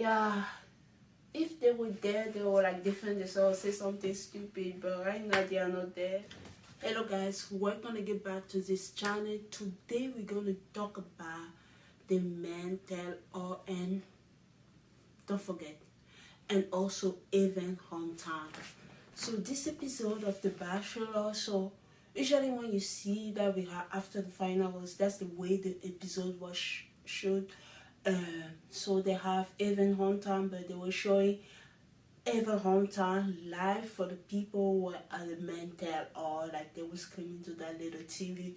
yeah, if they were there, they would like defend themselves, say something stupid, but right now they are not there. Hello guys, we're gonna get back to this channel. Today we're gonna talk about the MenTell All, and don't forget, and also Aven Hometown. So this episode of The Bachelor, so usually when you see that we have after the finals, that's the way the episode was showed. So they have Aven Hometown, but they were showing Aven Hometown live for the people who were at the MenTell All, like they were screaming to that little TV.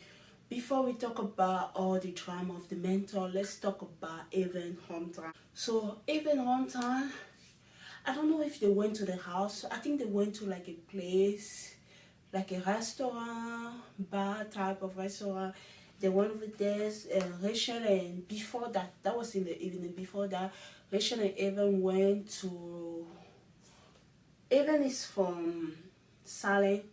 Before we talk about all the drama of the MenTell, let's talk about Aven Hometown. So Aven Hometown, I don't know if they went to the house. I think they went to like a place, like a restaurant, bar type of restaurant. They went over there, Rachel, and before that, that was in the evening. Before that, Rachel and Aven went to. Aven is from Salem,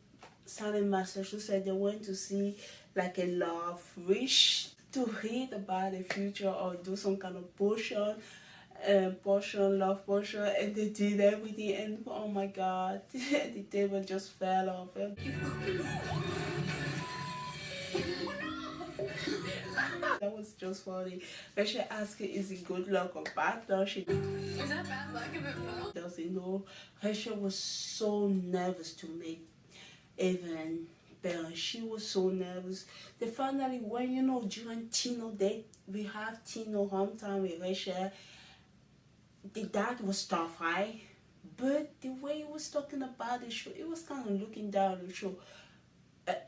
Massachusetts. They went to see like a love wish to read about the future or do some kind of potion. Love potion, and they did everything, and oh my god, the table just fell off. That was just funny. When she asked her, is it good luck or bad luck? Is that bad luck if it fell? Doesn't know. Rachel was so nervous to meet Aven. She was so nervous. They finally went, you know, during Tino Day, we have Tino Hometown with Rachel. The dad was tough, right? But the way he was talking about the show, it was kind of looking down the show.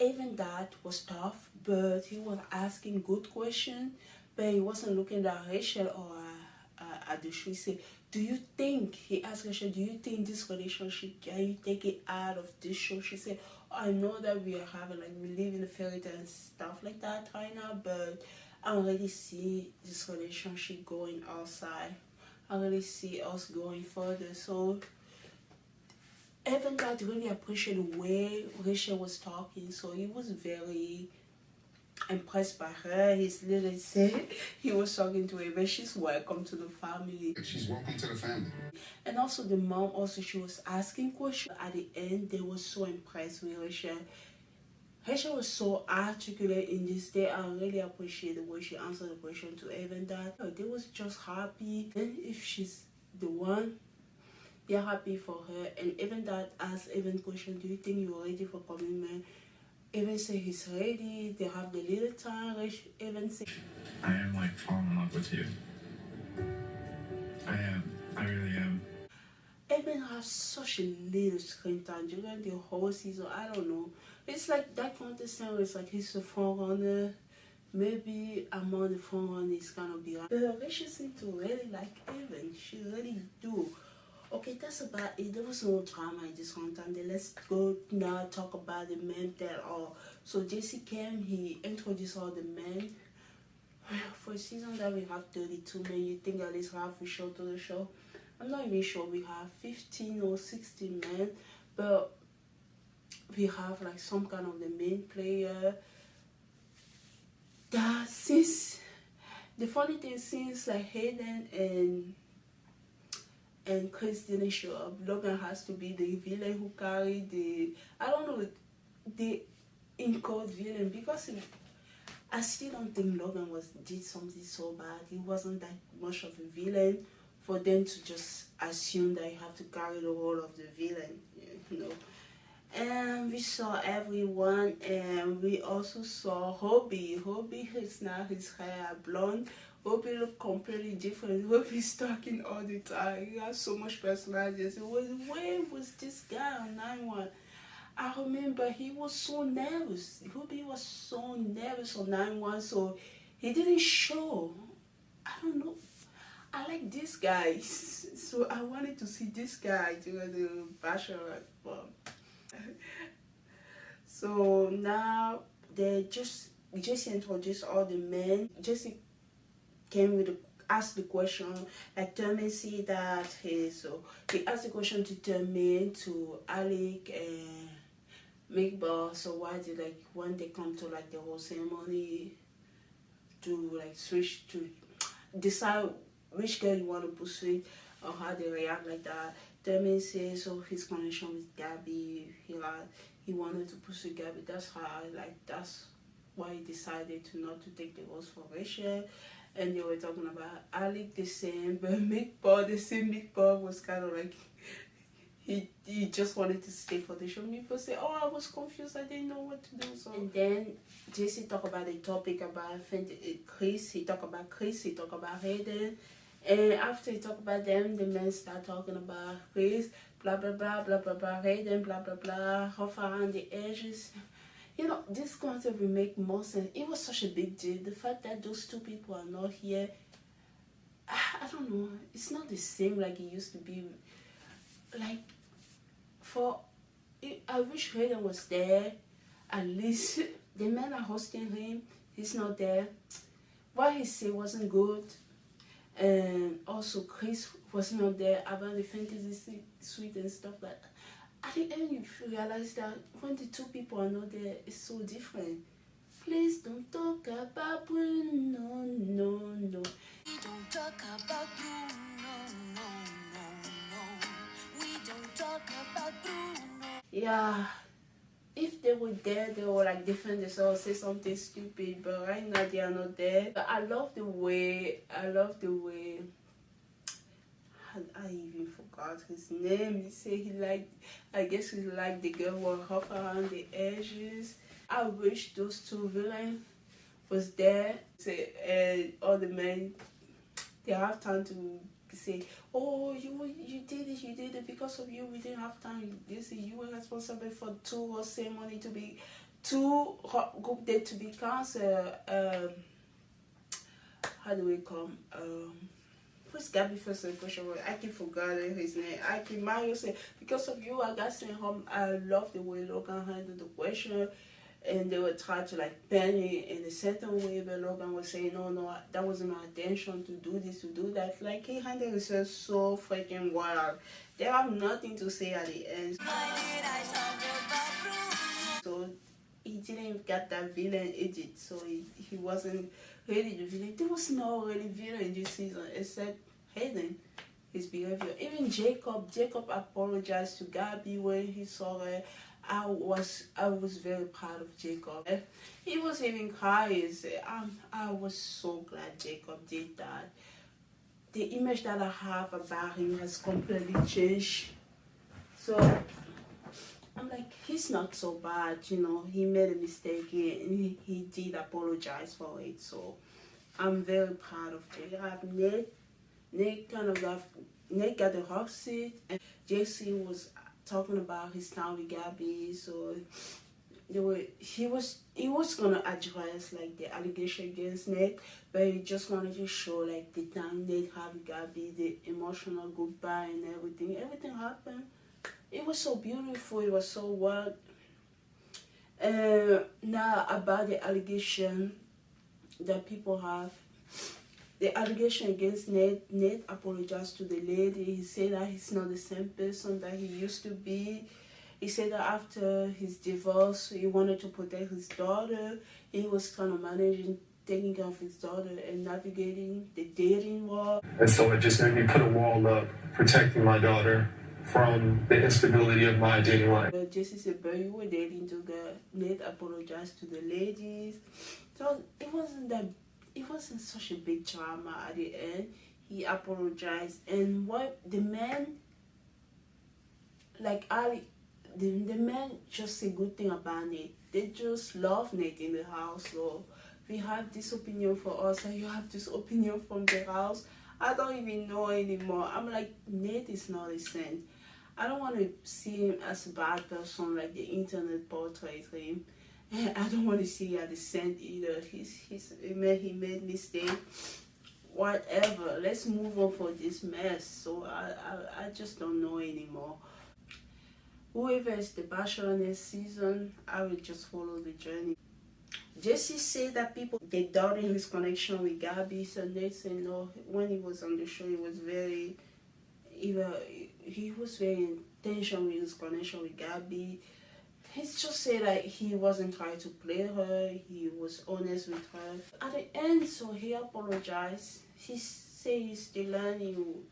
Even dad was tough, but he was asking good questions, but he wasn't looking at Rachel or at the show. He said, do you think, he asked Rachel, do you think this relationship, can you take it out of this show? She said, I know that we are having, like, we live in a fairy tale and stuff like that right now, but I already see this relationship going outside. I really see us going further. So Aven got really appreciated the way Rachel was talking, so he was very impressed by her. He's literally said he was talking to her, but she's welcome to the family. She's welcome to the family. And also the mom, also she was asking questions. At the end, they were so impressed with Rachel. Rachel was so articulate in this day. I really appreciate the way she answered the question to Aven. That they was just happy. And if she's the one, they're happy for her. And even that asked Aven question, do you think you're ready for commitment? Aven said he's ready. They have the little time. Aven said, I am like falling in love with you. I am. I really am. Aven has such a little screen time during the whole season. I don't know. It's like that contestant is like he's the front runner. Maybe among the front runner is gonna be like. But Rachel seems to really like Aven. She really do. Okay, that's about it. There was no drama in this one time. Then let's go now talk about the MenTell All. So Jesse came, he introduced all the men. For a season that we have 32 men, you think at least half a show to the show. I'm not even sure we have 15 or 16 men, but we have like some kind of the main player. That since the funny thing, since like Hayden and Chris didn't show up, Logan has to be the villain who carried the, I don't know, the in-code villain, because I still don't think Logan did something so bad. He wasn't that much of a villain for them to just assume that you have to carry the role of the villain, you know. And we saw everyone, and we also saw Hobie. Hobie is now his hair blonde. Hobie look completely different. Hobie's talking all the time. He has so much personality. Where was this guy on 9-1? I remember he was so nervous. Hobie was so nervous on 9-1, so he didn't show. I don't know. I like this guy, so I wanted to see this guy during the Bachelorette. So now they Jesse introduced all the men. Jesse came with asked the question, like Termin see that so he asked the question to Termin, to Alec and Mickball. So why did, like, when they come to like the whole ceremony to like switch to decide which girl you want to pursue, or how they react like that. Demi says so his connection with Gabby, he wanted to pursue Gabby. That's that's why he decided to not to take the rose for Rachel. And they were talking about Alec the same, but the same Mick was kind of like he just wanted to stay for the show. People say, oh, I was confused, I didn't know what to do. So and then Jesse talked about the topic about Chris. He talked about Chris. He talked about Hayden. And after he talked about them, the men start talking about Chris, blah blah blah blah blah blah, Hayden, blah blah blah, rough around the edges. You know, this concept will make more sense. It was such a big deal. The fact that those two people are not here, I don't know. It's not the same like it used to be. Like, I wish Hayden was there. At least the men are hosting him. He's not there. What he said wasn't good. And also Chris was not there about the fantasy suite and stuff like that. At the end, you realize that when the two people are not there, it's so different. Please don't talk about Bruno, no. We don't talk about Bruno, no. We don't talk about Bruno. Yeah, if they were there, they were like defend themselves, say something stupid, but right now they are not there. But I love the way, I even forgot his name. He said I guess he liked the girl who was rough around the edges. I wish those two villains was there. And all the men, they have time to say, oh, you did it because of you. We didn't have time. You were responsible for two horse ceremony to be, two group date to be canceled. How do we come? Who's Gabby first impression? I keep forgetting his name. I keep Mario say, because of you, I got sent home. I love the way Logan handled the question. And they would try to like ban it in a certain way, but Logan was saying, no, that wasn't my intention to do this, to do that. Like, he handled himself so freaking wild. They have nothing to say at the end. So he didn't even get that villain edit, so he wasn't really the villain. There was no really villain in this season except Hayden, his behavior. Even Jacob apologized to Gabby when he saw her. I was very proud of Jacob. He was even crying. I was so glad Jacob did that. The image that I have about him has completely changed. So I'm like, he's not so bad, you know. He made a mistake and he did apologize for it. So I'm very proud of Jacob. I have Nate got the hot seat, and Jesse was talking about his time with Gabby. So he was gonna address like the allegation against Nate, but he just wanted to show like the time Nate had with Gabby, the emotional goodbye and everything. Everything happened. It was so beautiful. It was so well. Now about the allegation that people have. The allegation against Nate apologized to the lady. He said that he's not the same person that he used to be. He said that after his divorce, he wanted to protect his daughter. He was kind of managing, taking care of his daughter and navigating the dating world. And so it just made me put a wall up, protecting my daughter from the instability of my dating life. Jesse said, but you were dating to get. Nate apologized to the ladies. So it wasn't such a big drama at the end. He apologized, and what the men, like Ali, the men just say good thing about Nate. They just love Nate in the house. So we have this opinion for us, and you have this opinion from the house. I don't even know anymore. I'm like, Nate is not a saint. I don't want to see him as a bad person like the internet portrays him. I don't want to see at the saint either. He made mistake. Whatever. Let's move on for this mess. So I just don't know anymore. Whoever is the Bachelorette next season, I will just follow the journey. Jesse said that people they doubted his connection with Gabby, so they said no. When he was on the show, he was very intentional with his connection with Gabby. He just said that he wasn't trying to play her. He was honest with her. At the end, so he apologized. He said he's still learning.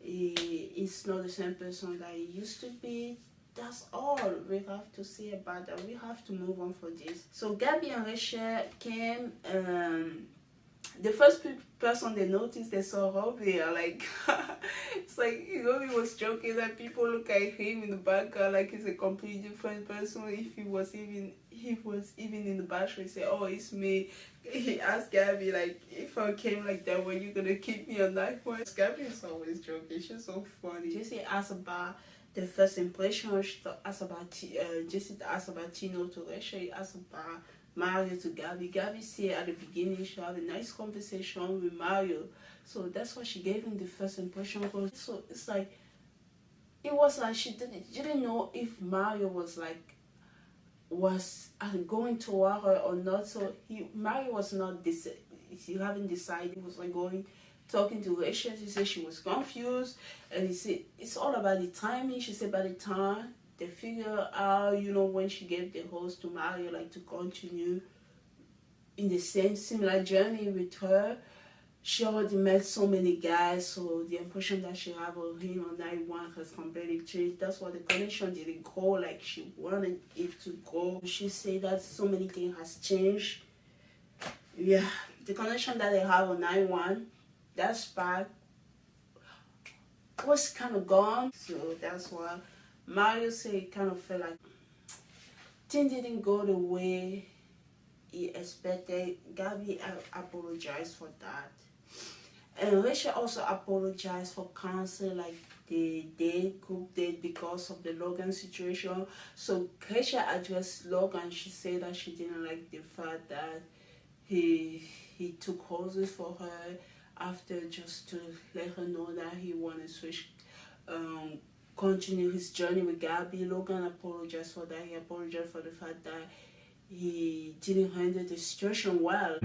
He's not the same person that he used to be. That's all we have to say about that. We have to move on for this. So Gabby and Rachel came. The first person they noticed, they saw Robbie. Like, it's like Robbie was joking that people look at him in the background like he's a completely different person. If he was even in the Bachelor, he said, "Oh, it's me." He asked Gabby, like, "If I came like that, were you gonna keep me on that one?" Gabby is always joking. She's so funny. Jessie asked about the first impression. She asked about Jessie asked about Tino to Rachel. She asked about Mario to Gabby. Gabby said at the beginning she had a nice conversation with Mario, so that's why she gave him the first impression. So it's like it was like she didn't know if Mario was going toward her or not. So Mario was not he haven't decided. He was like talking to Rachel. She said she was confused, and he said it's all about the timing. She said by the time they figure out, when she gave the host to Mario, like to continue in the similar journey with her, she already met so many guys, so the impression that she had of him on night one has completely changed. That's why the connection didn't go like she wanted it to go. She said that so many things has changed. Yeah, the connection that they have on night one, that spark was kind of gone. So that's why Mario said he kind of felt like things didn't go the way he expected. Gabby apologized for that. And Rachel also apologized for canceling like the group date because of the Logan situation. So Rachel addressed Logan. She said that she didn't like the fact that he took horses for her after, just to let her know that he wanted to switch continue his journey with Gabby. Logan apologized for that. He apologized for the fact that he didn't handle the situation well.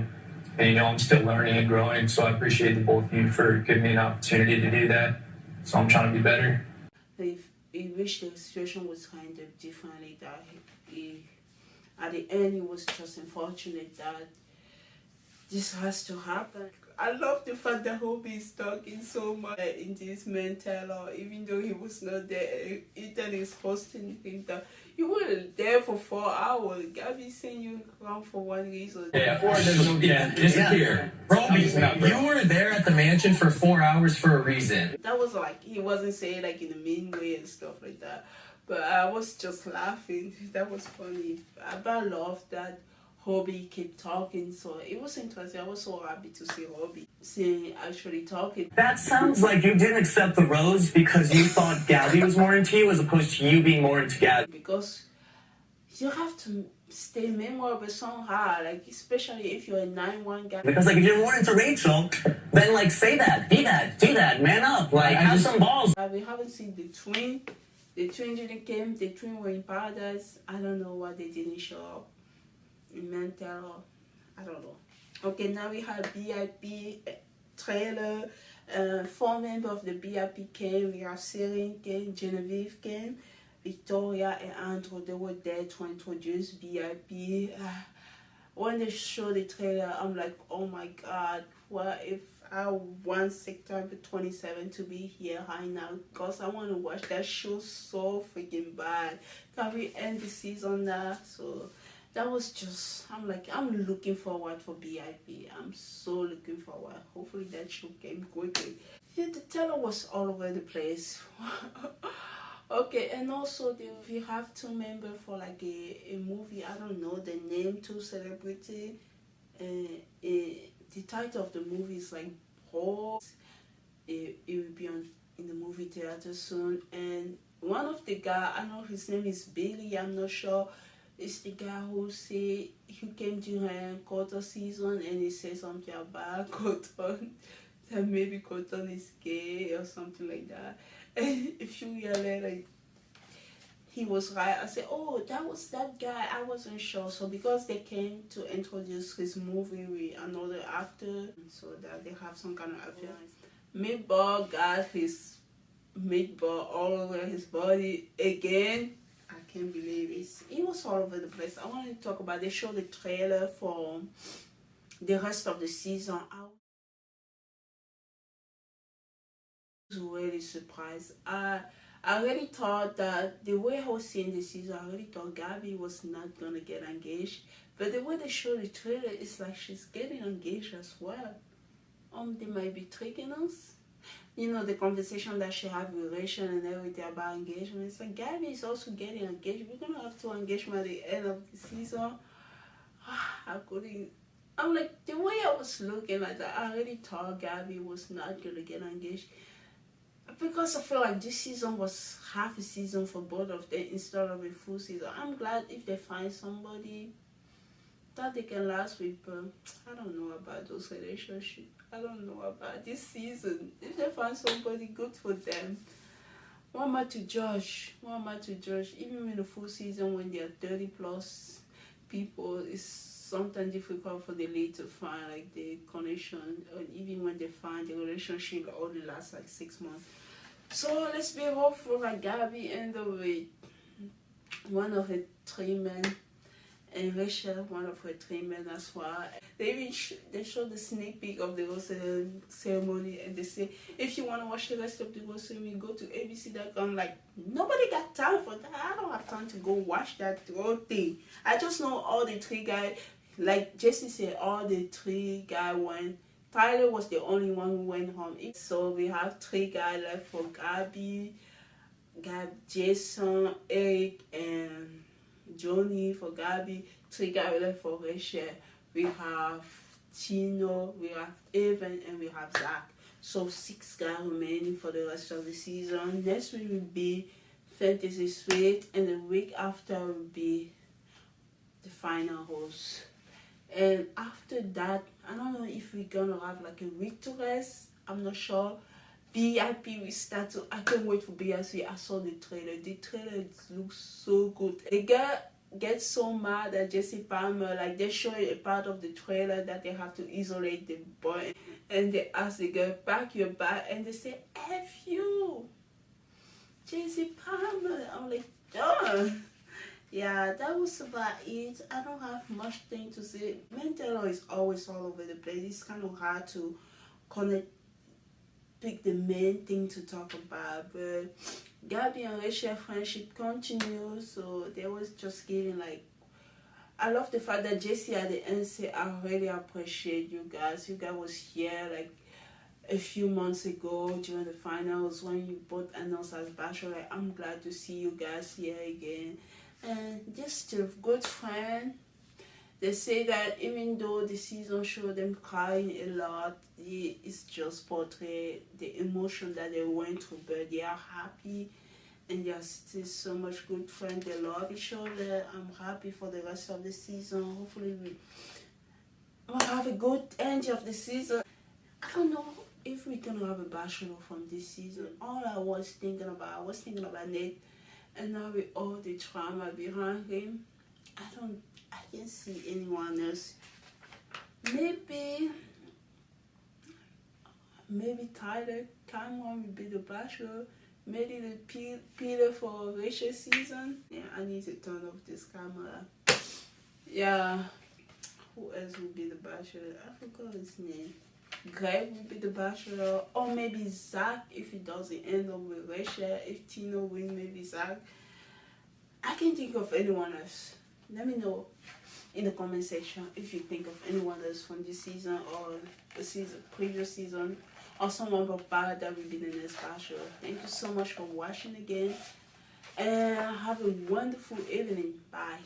And I'm still learning and growing, so I appreciate the both of you for giving me an opportunity to do that. So I'm trying to be better. He wished the situation was handled differently, that he at the end it was just unfortunate that this has to happen. I love the fact that Hobie is talking so much in this MenTell All, even though he was not there. Ethan is hosting him. That you were there for 4 hours. Gabby saying you come for one reason. Disappear. Roby, you were there at the mansion for 4 hours for a reason. That was like, he wasn't saying like in a mean way and stuff like that. But I was just laughing. That was funny. I love that Hobie kept talking, so it was interesting. I was so happy to see Hobie actually talking. That sounds like you didn't accept the rose because you thought Gabby was more into you as opposed to you being more into Gabby. Because you have to stay memorable somehow, like especially if you're a 9-1 guy. Because like if you're more into Rachel, then like say that, be that, do that, man up, like have some balls. We haven't seen the twin. The twin didn't came. The twin were in paradise. I don't know why they didn't show up in MenTell All. I don't know. Okay, now we have BIP trailer. 4 members of the BIP came. We have Cyril came, Genevieve came, Victoria and Andrew. They were there to introduce BIP. When they show the trailer, I'm like, oh my god, what if I want September 27 to be here right now? Because I want to watch that show so freaking bad. Can we end the season now? So that was just, I'm looking forward for BIP. I'm so looking forward. Hopefully that show came quickly. Yeah, the trailer was all over the place. Okay, and also we have 2 members for like a movie. I don't know the name, 2 celebrity. The title of the movie is like Paul. It will be in the movie theater soon. And one of the guys, I know his name is Billy, I'm not sure. It's the guy who said he came during Cotton season and he said something about Cotton, that maybe Cotton is gay or something like that. And a few years later, he was right. I said, oh, that was that guy. I wasn't sure. So because they came to introduce his movie with another actor, so that they have some kind of appearance. Meatball got his meatball all over his body again. I can't believe it was all over the place. I wanted to talk about, they showed the trailer for the rest of the season out. was really surprised. I already thought that the way I was seeing the season, I already thought Gabby was not gonna get engaged. But the way they show the trailer, it's like she's getting engaged as well. They might be tricking us. You know, the conversation that she had with Rachel and everything about engagement. It's like Gabby is also getting engaged. We're gonna have to engagement at the end of the season. I couldn't. I'm like, the way I was looking at that, I already thought Gabby was not gonna get engaged. Because I feel like this season was half a season for both of them instead of a full season. I'm glad if they find somebody that they can last with, but I don't know about those relationships. I don't know about this season. If they find somebody, good for them. What am I to judge? What am I to judge? Even in the full season, when there are 30 plus people, it's sometimes difficult for the lead to find like the connection. Or even when they find the relationship, only lasts like 6 months. So let's be hopeful that Gabby end up with one of the 3 men. And Rachel, one of her 3 men as well. They showed the sneak peek of the rose ceremony, and they say, if you want to watch the rest of the rose ceremony, go to abc.com. Like, nobody got time for that. I don't have time to go watch that whole thing. I just know all the 3 guys, like Jesse said, all the 3 guys went. Tyler was the only one who went home. So we have 3 guys left for Gabby, Jason, Eric, and Johnny for Gabby. 3 guys left for Rachel. We have Tino, we have Aven, and we have Zach. So 6 guys remaining for the rest of the season. Next week will be Fantasy Suite, and the week after will be the final host. And after that, I don't know if we're gonna have like a week to rest. I'm not sure. BIP will start to. I can't wait for BIP. I saw the trailer. The trailer looks so good. The girl gets so mad at Jesse Palmer. Like, they show a part of the trailer that they have to isolate the boy, and they ask the girl, pack your bag, and they say, F you, Jesse Palmer. I'm like, duh. Yeah, that was about it. I don't have much thing to say. MenTell All is always all over the place. It's kind of hard to pick the main thing to talk about, but Gabby and Rachel friendship continues. So they was just giving like, I love the fact that Jesse at the end said, I really appreciate you guys. You guys was here like a few months ago during the finals when you both announced as Bachelorette. I'm glad to see you guys here again. And just a good friend. They say that even though the season showed them crying a lot, it's just portray the emotion that they went through, but they are happy and they are still so much good friends. They love each other. I'm happy for the rest of the season. Hopefully we'll have a good end of the season. I don't know if we're gonna have a bachelor from this season. All I was thinking about Nate, and now with all the trauma behind him, I can't see anyone else. Maybe Tyler Cameron will be the bachelor. Maybe the Peter for Rachel season. Yeah, I need to turn off this camera. Yeah, who else will be the bachelor? I forgot his name. Greg will be the bachelor, or maybe Zach if he doesn't end up with Rachel. If Tino wins, maybe Zach. I can't think of anyone else. Let me know in the comment section if you think of anyone else from this season or the previous season, or someone bad that will be the next bachelor. Thank you so much for watching again, and have a wonderful evening. Bye.